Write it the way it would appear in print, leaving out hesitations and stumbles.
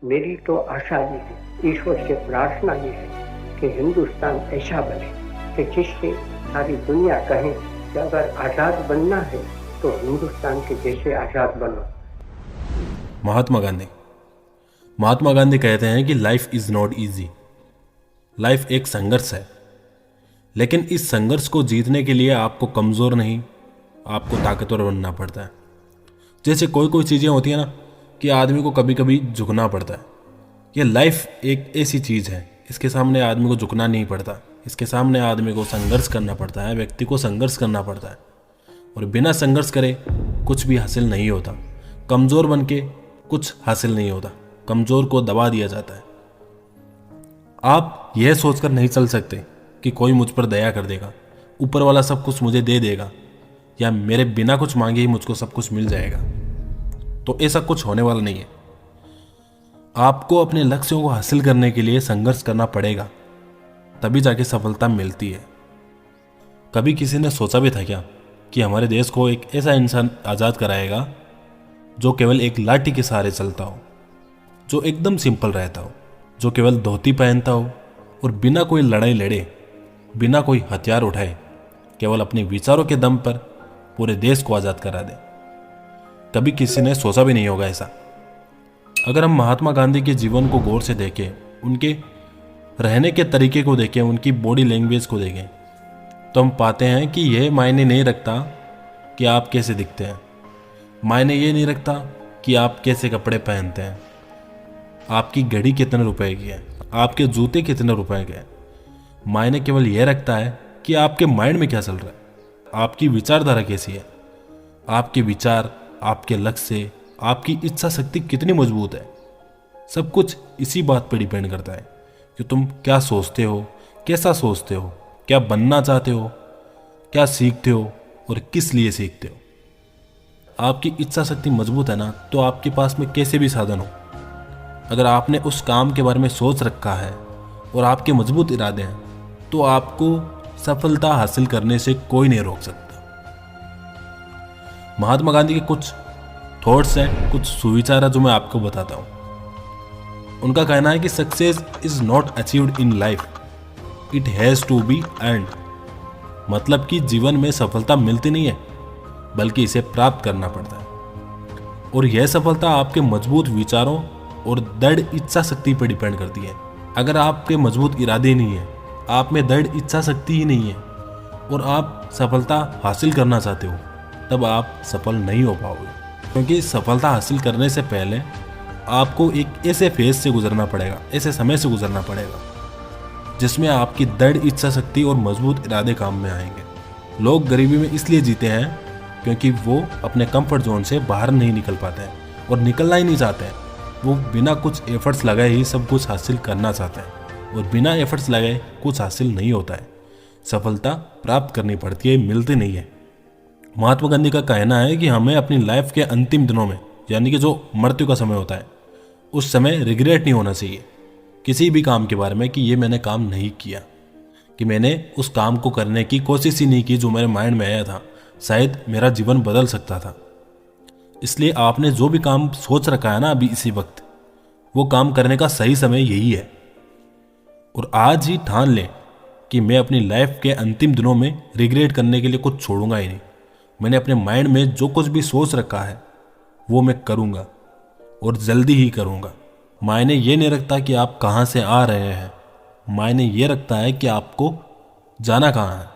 मेरी तो आशा ये है, ईश्वर से प्रार्थना ये है कि हिंदुस्तान ऐसा बने कि जिससे सारी दुनिया कहे कि अगर आज़ाद बनना है तो हिंदुस्तान के जैसे आज़ाद बनो। महात्मा गांधी कहते हैं कि life is not easy. Life एक संघर्ष है, लेकिन इस संघर्ष को जीतने के लिए आपको कमज़ोर नहीं, आपको ताकतवर बनना पड़ता है। जैसे कोई कोई चीज़ें होती हैं ना कि आदमी को कभी कभी झुकना पड़ता है। ये लाइफ एक ऐसी चीज़ है, इसके सामने आदमी को झुकना नहीं पड़ता, इसके सामने आदमी को संघर्ष करना पड़ता है, व्यक्ति को संघर्ष करना पड़ता है। और बिना संघर्ष करे कुछ भी हासिल नहीं होता। कमज़ोर बन के कुछ हासिल नहीं होता, कमज़ोर को दबा दिया जाता है। आप यह सोचकर नहीं चल सकते कि कोई मुझ पर दया कर देगा, ऊपर वाला सब कुछ मुझे दे देगा, या मेरे बिना कुछ मांगे ही मुझको सब कुछ मिल जाएगा। तो ऐसा कुछ होने वाला नहीं है। आपको अपने लक्ष्यों को हासिल करने के लिए संघर्ष करना पड़ेगा, तभी जाके सफलता मिलती है। कभी किसी ने सोचा भी था क्या कि हमारे देश को एक ऐसा इंसान आज़ाद कराएगा जो केवल एक लाठी के सहारे चलता हो, जो एकदम सिंपल रहता हो, जो केवल धोती पहनता हो और बिना कोई लड़ाई लड़े, बिना कोई हथियार उठाए, केवल अपने विचारों के दम पर पूरे देश को आज़ाद करा दे। कभी किसी ने सोचा भी नहीं होगा ऐसा। अगर हम महात्मा गांधी के जीवन को गौर से देखें, उनके रहने के तरीके को देखें, उनकी बॉडी लैंग्वेज को देखें, तो हम पाते हैं कि यह मायने नहीं रखता कि आप कैसे दिखते हैं, मायने ये नहीं रखता कि आप कैसे कपड़े पहनते हैं, आपकी घड़ी कितने रुपए की है, आपके जूते कितने रुपए के हैं। मायने केवल यह रखता है कि आपके माइंड में क्या चल रहा है, आपकी विचारधारा कैसी है, आपके विचार, आपके लक्ष्य, आपकी इच्छा शक्ति कितनी मजबूत है। सब कुछ इसी बात पर डिपेंड करता है कि तुम क्या सोचते हो, कैसा सोचते हो, क्या बनना चाहते हो, क्या सीखते हो और किस लिए सीखते हो। आपकी इच्छा शक्ति मजबूत है ना, तो आपके पास में कैसे भी साधन हो, अगर आपने उस काम के बारे में सोच रखा है और आपके मजबूत इरादे हैं, तो आपको सफलता हासिल करने से कोई नहीं रोक सकता। महात्मा गांधी के कुछ थॉट्स हैं, कुछ सुविचार है जो मैं आपको बताता हूं। उनका कहना है कि success is not achieved in life, it has to be earned. मतलब कि जीवन में सफलता मिलती नहीं है, बल्कि इसे प्राप्त करना पड़ता है। और यह सफलता आपके मजबूत विचारों और दृढ़ इच्छा शक्ति पर डिपेंड करती है। अगर आपके मजबूत इरादे नहीं है, आप में दृढ़ इच्छा शक्ति ही नहीं है और आप सफलता हासिल करना चाहते हो, तब आप सफल नहीं हो पाओगे। क्योंकि सफलता हासिल करने से पहले आपको एक ऐसे फेज से गुजरना पड़ेगा, ऐसे समय से गुजरना पड़ेगा जिसमें आपकी दृढ़ इच्छा शक्ति और मजबूत इरादे काम में आएंगे। लोग गरीबी में इसलिए जीते हैं क्योंकि वो अपने कंफर्ट जोन से बाहर नहीं निकल पाते हैं और निकलना ही नहीं चाहते हैं। वो बिना कुछ एफर्ट्स लगाए ही सब कुछ हासिल करना चाहते हैं और बिना एफर्ट्स लगाए कुछ हासिल नहीं होता है। सफलता प्राप्त करनी पड़ती है, मिलती नहीं है। महात्मा गांधी का कहना है कि हमें अपनी लाइफ के अंतिम दिनों में, यानी कि जो मृत्यु का समय होता है, उस समय रिग्रेट नहीं होना चाहिए किसी भी काम के बारे में कि ये मैंने काम नहीं किया, कि मैंने उस काम को करने की कोशिश ही नहीं की जो मेरे माइंड में आया था, शायद मेरा जीवन बदल सकता था। इसलिए आपने जो भी काम सोच रखा है ना अभी इसी वक्त, वो काम करने का सही समय यही है। और आज ही ठान लें कि मैं अपनी लाइफ के अंतिम दिनों में रिग्रेट करने के लिए कुछ छोड़ूंगा ही नहीं। मैंने अपने माइंड में जो कुछ भी सोच रखा है वो मैं करूंगा और जल्दी ही करूंगा। मायने ये नहीं रखता कि आप कहाँ से आ रहे हैं, मायने ये रखता है कि आपको जाना कहाँ है।